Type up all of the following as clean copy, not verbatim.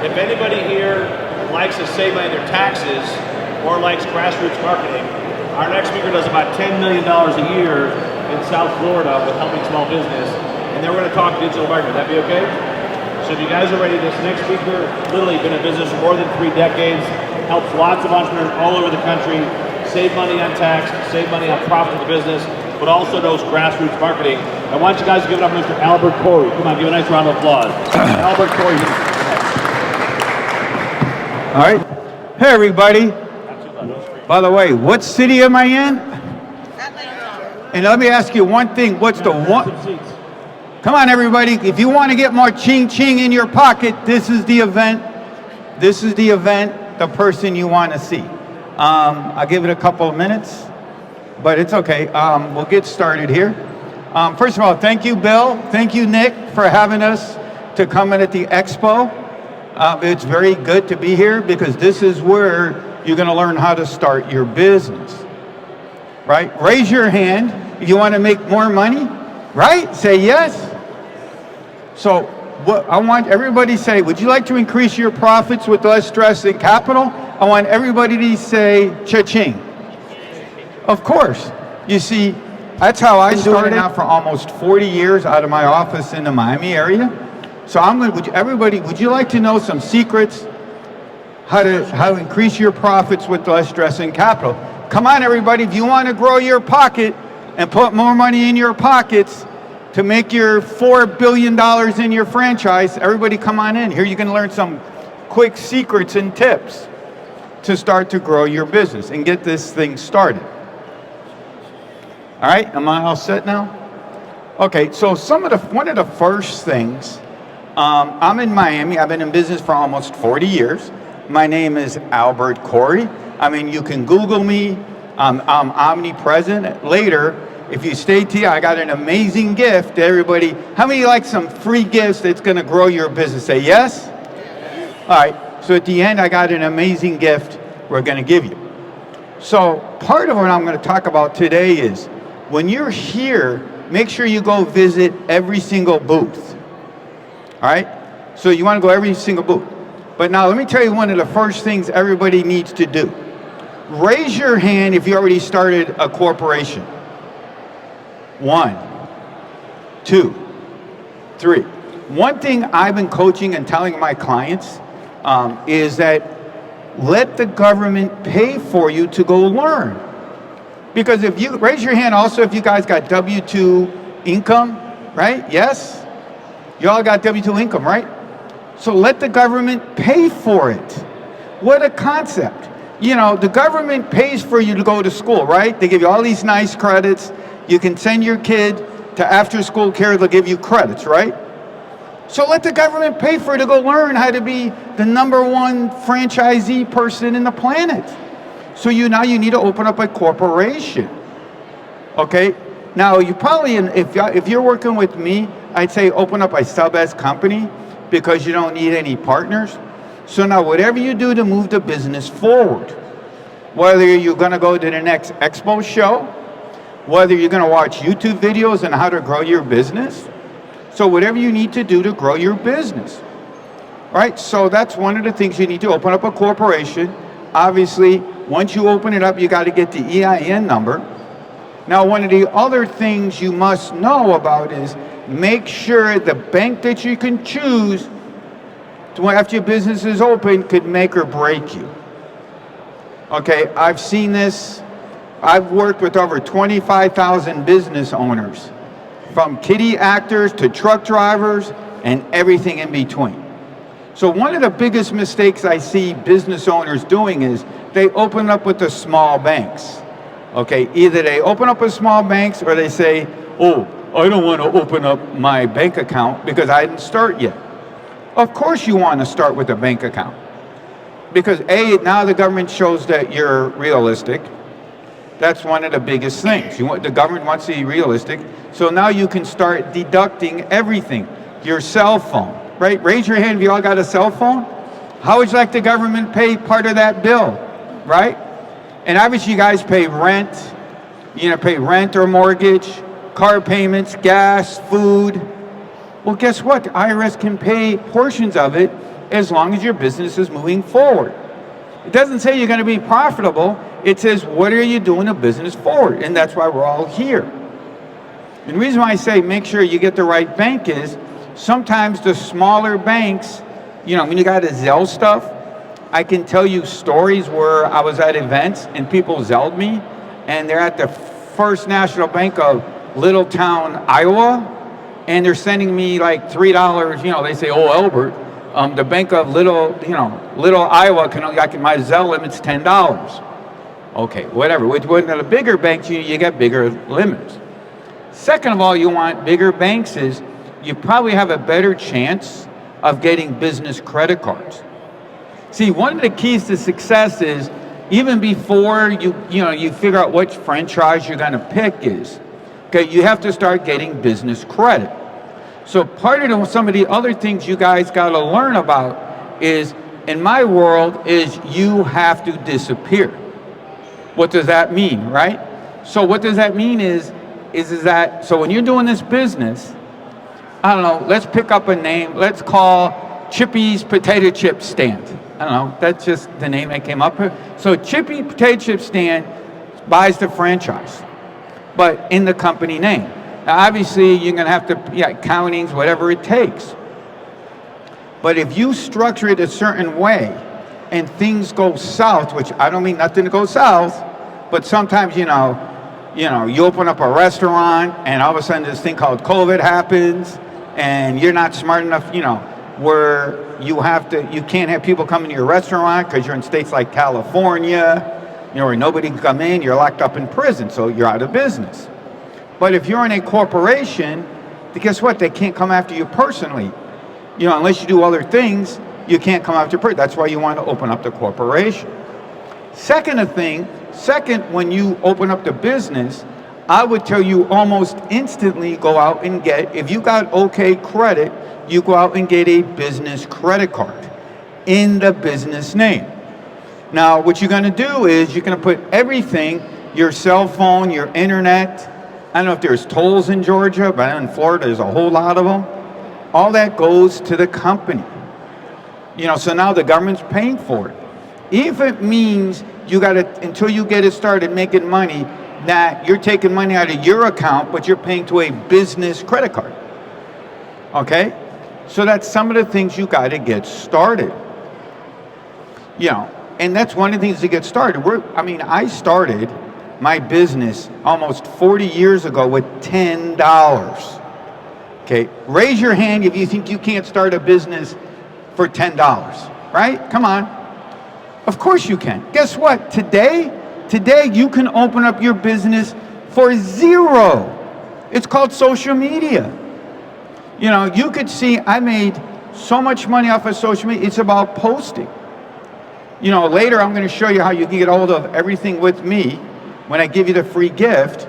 If anybody here likes to save money on their taxes or likes grassroots marketing, our next speaker does about $10 million a year in South Florida with helping small business, and then we're going to talk digital marketing. Would that be okay? So if you guys are ready, this next speaker literally been in business for more than 3 decades, helps lots of entrepreneurs all over the country save money on tax, save money on profit of the business, but also knows grassroots marketing. I want you guys to give it up for Mr. Albert Corey. Come on, give a nice round of applause. Albert Corey. All right. Hey, everybody. By the way, what city am I in? And let me ask you one thing. What's the one? Come on, everybody. If you want to get more ching-ching in your pocket, this is the event. This is the event, the person you want to see. I'll give it a couple of minutes, but it's okay. We'll get started here. First of all, thank you, Bill. Thank you, Nick, for having us to come in at the expo. It's very good to be here because this is where you're going to learn how to start your business, right? Raise your hand if you want to make more money, right? Say yes. So what I want everybody to say, would you like to increase your profits with less stress and capital? I want everybody to say cha-ching. Of course. You see, that's how I started out for almost 40 years out of my office in the Miami area. So would you like to know some secrets how to increase your profits with less stress and capital? Come on, everybody, if you want to grow your pocket and put more money in your pockets to make your $4 billion in your franchise, everybody come on in. Here you can learn some quick secrets and tips to start to grow your business and get this thing started. All right, am I all set now? Okay, so one of the first things, I'm in Miami. I've been in business for almost 40 years. My name is Albert Corey. I mean, you can Google me. I'm omnipresent. Later, if you stay till I got an amazing gift to everybody. How many like some free gifts that's going to grow your business? Say yes? All right, so at the end, I got an amazing gift we're going to give you. So part of what I'm going to talk about today is when you're here, make sure you go visit every single booth. All right? So you want to go every single booth. But now let me tell you one of the first things everybody needs to do. Raise your hand if you already started a corporation. 1, 2, 3. One thing I've been coaching and telling my clients is that let the government pay for you to go learn. Because if you raise your hand also if you guys got W-2 income, right? Yes? You all got W-2 income, right? So let the government pay for it. What a concept. You know, the government pays for you to go to school, right? They give you all these nice credits. You can send your kid to after school care, they'll give you credits, right? So let the government pay for you to go learn how to be the #1 franchisee person in the planet. So now you need to open up a corporation. Okay? Now you probably, if you're working with me, I'd say open up a sub-S company because you don't need any partners. So now whatever you do to move the business forward, whether you're going to go to the next expo show, whether you're going to watch YouTube videos on how to grow your business, so whatever you need to do to grow your business, right? So that's one of the things you need to open up a corporation. Obviously, once you open it up, you got to get the EIN number. Now, one of the other things you must know about is make sure the bank that you can choose after your business is open could make or break you. Okay, I've seen this. I've worked with over 25,000 business owners, from kiddie actors to truck drivers and everything in between. So one of the biggest mistakes I see business owners doing is they open up with the small banks. Okay, either they open up with small banks or they say, oh, I don't want to open up my bank account because I didn't start yet. Of course you want to start with a bank account. Because now the government shows that you're realistic. That's one of the biggest things. The government wants to be realistic. So now you can start deducting everything. Your cell phone, right? Raise your hand if you all got a cell phone. How would you like the government pay part of that bill, right? And obviously you guys pay rent. Pay rent or mortgage, car payments, gas, food. Well, guess what? The IRS can pay portions of it as long as your business is moving forward. It doesn't say you're going to be profitable. It says, what are you doing a business forward? And that's why we're all here. And the reason why I say make sure you get the right bank is sometimes the smaller banks, when you got to Zelle stuff, I can tell you stories where I was at events and people Zelled me, and they're at the First National Bank of Littletown, Iowa, and they're sending me like $3. They say, "Oh, Albert, the Bank of Little Iowa my Zelle limit's $10." Okay, whatever. With one of the bigger banks, you get bigger limits. Second of all, you want bigger banks is you probably have a better chance of getting business credit cards. See, one of the keys to success is even before you figure out which franchise you're going to pick is, okay, you have to start getting business credit. So part of some of the other things you guys got to learn about is, in my world, is you have to disappear. What does that mean, right? So what does that mean is that, so when you're doing this business, I don't know, let's pick up a name, let's call Chippy's Potato Chip Stand. I don't know, that's just the name I came up with. So Chippy Potato Chip Stand buys the franchise, but in the company name. Now obviously you're gonna have to, accountings, whatever it takes. But if you structure it a certain way and things go south, which I don't mean nothing to go south, but sometimes, you open up a restaurant and all of a sudden this thing called COVID happens and you're not smart enough, where you can't have people come into your restaurant because you're in states like California, where nobody can come in, you're locked up in prison, so you're out of business. But if you're in a corporation, guess what? They can't come after you personally. Unless you do other things, you can't come after person. That's why you want to open up the corporation. Second, when you open up the business, I would tell you almost instantly go out and if you got okay credit, you go out and get a business credit card in the business name. Now, what you're going to do is you're going to put everything, your cell phone, your internet, I don't know if there's tolls in Georgia, but in Florida there's a whole lot of them. All that goes to the company. So now the government's paying for it. If it means you got to, until you get it started making money, that you're taking money out of your account, but you're paying to a business credit card. Okay? So that's some of the things you got to get started. And that's one of the things to get started. I started my business almost 40 years ago with $10. Okay? Raise your hand if you think you can't start a business for $10, right? Come on. Of course you can. Guess what? Today you can open up your business for $0. It's called social media. You could see I made so much money off of social media. It's about posting. Later I'm going to show you how you can get hold of everything with me when I give you the free gift,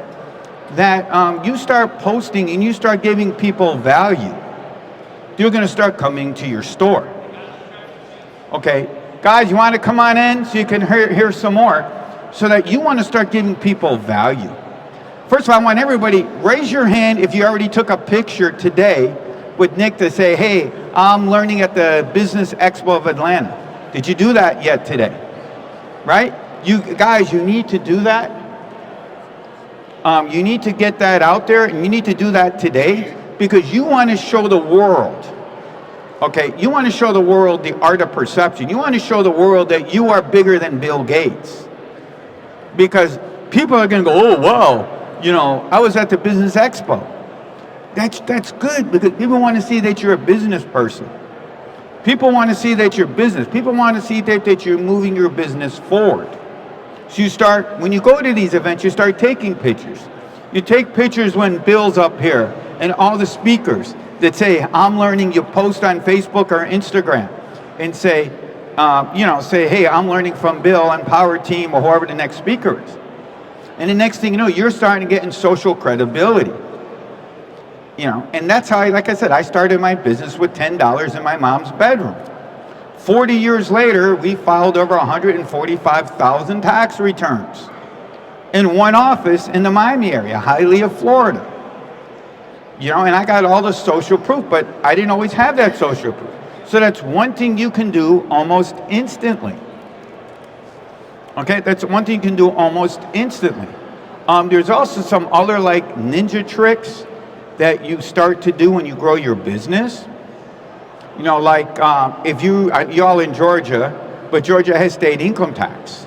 that you start posting and you start giving people value. They're going to start coming to your store. Okay, guys, you want to come on in so you can hear some more, so that you want to start giving people value. First of all, I want everybody, raise your hand if you already took a picture today with Nick to say, hey, I'm learning at the Business Expo of Atlanta. Did you do that yet today? Right? You guys, you need to do that. You need to get that out there, and you need to do that today because you want to show the world. Okay, you want to show the world the art of perception. You want to show the world that you are bigger than Bill Gates. Because people are going to go, oh, wow, I was at the Business Expo. That's good because people want to see that you're a business person. People want to see that you're business. People want to see that you're moving your business forward. So when you go to these events, you start taking pictures. You take pictures when Bill's up here and all the speakers that say, I'm learning. You post on Facebook or Instagram and say, hey, I'm learning from Bill and Power Team or whoever the next speaker is. And the next thing you know, you're starting to get in social credibility. And that's how, like I said, I started my business with $10 in my mom's bedroom. 40 years later, we filed over 145,000 tax returns in one office in the Miami area, Hialeah, Florida. And I got all the social proof, but I didn't always have that social proof. So that's one thing you can do almost instantly. Okay, that's one thing you can do almost instantly. There's also some other like ninja tricks that you start to do when you grow your business. You know, like if y'all in Georgia, but Georgia has state income tax.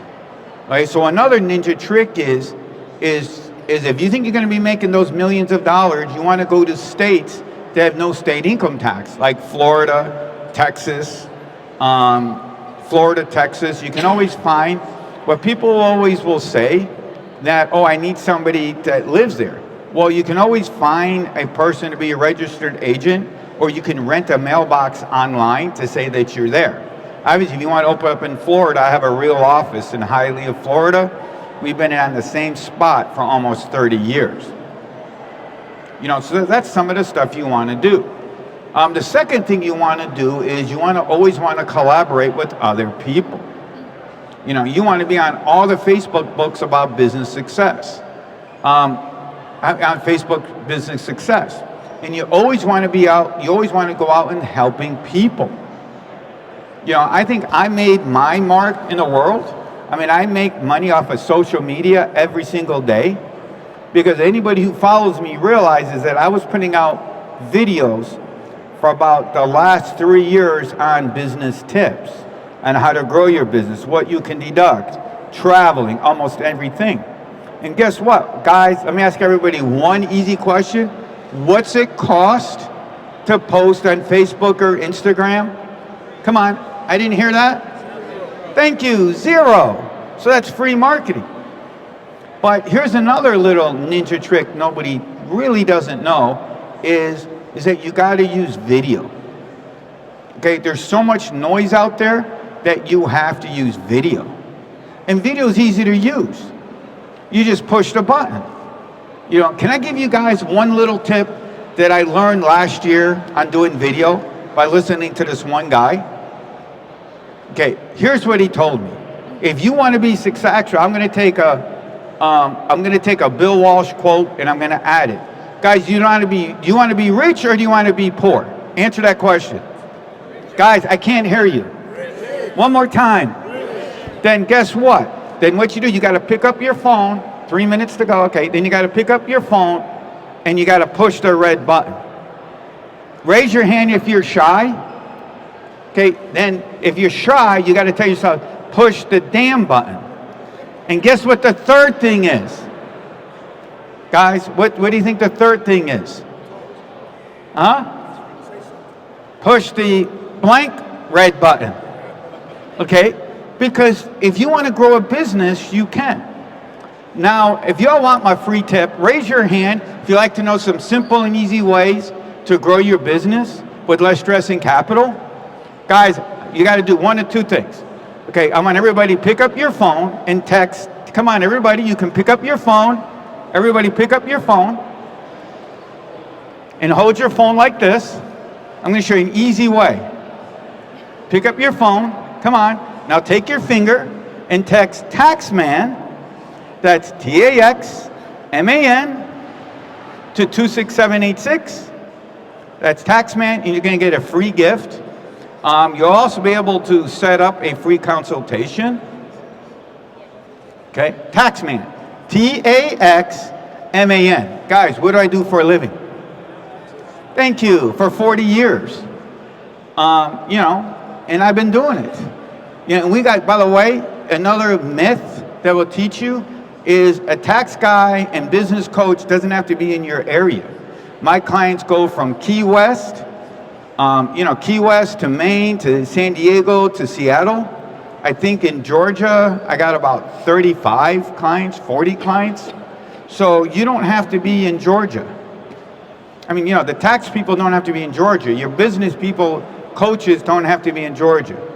Right? So another ninja trick is if you think you're going to be making those millions of dollars, you want to go to states that have no state income tax, like Florida, Texas, You can always find what people always will say that, oh, I need somebody that lives there. Well, you can always find a person to be a registered agent, or you can rent a mailbox online to say that you're there. Obviously, if you want to open up in Florida, I have a real office in Hialeah, Florida. We've been on the same spot for almost 30 years. You know, so that's some of the stuff you want to do. The second thing you want to do is you always want to collaborate with other people. You know, you want to be on all the Facebook books about business success. On Facebook Business Success. And you always want to be out, you always want to go out and helping people. You know, I think I made my mark in the world. I mean, I make money off of social media every single day because anybody who follows me realizes that I was putting out videos for about the last 3 years on business tips and how to grow your business, what you can deduct, traveling, almost everything. And guess what, guys? Let me ask everybody one easy question. What's it cost to post on Facebook or Instagram? Come on, I didn't hear that? Thank you, zero. So that's free marketing. But here's another little ninja trick nobody really doesn't know is that you gotta use video. Okay, there's so much noise out there that you have to use video. And video is easy to use. You just push the button. You know, can I give you guys one little tip that I learned last year on doing video by listening to this one guy? Okay, here's what he told me. If you want to be successful, I'm going to take a Bill Walsh quote and I'm going to add it. Guys, do you want to be rich or do you want to be poor? Answer that question. Guys, I can't hear you. One more time. Then guess what? Then what you do, you got to pick up your phone, 3 minutes to go, okay, then you got to pick up your phone and you got to push the red button. Raise your hand if you're shy. Okay, then if you're shy, you got to tell yourself, push the damn button. And guess what the third thing is? Guys, what do you think the third thing is? Huh? Push the blank red button. Okay? Because if you want to grow a business, you can. Now, if y'all want my free tip, raise your hand if you like to know some simple and easy ways to grow your business with less stress and capital. Guys, you got to do one of two things. Okay, I want everybody to pick up your phone and text. Come on, everybody, you can pick up your phone. Everybody pick up your phone and hold your phone like this. I'm going to show you an easy way. Pick up your phone. Come on. Now take your finger and text Taxman, that's T-A-X-M-A-N, to 26786. That's Taxman, and you're going to get a free gift. You'll also be able to set up a free consultation. Okay, Taxman, T-A-X-M-A-N. Guys, what do I do for a living? Thank you, for 40 years. You know, and I've been doing it. You know, we got, by the way, another myth that will teach you is a tax guy and business coach doesn't have to be in your area. My clients go from Key West, Key West to Maine to San Diego to Seattle. I think in Georgia, I got about 35 clients, 40 clients. So you don't have to be in Georgia. I mean, you know, the tax people don't have to be in Georgia. Your business people, coaches don't have to be in Georgia.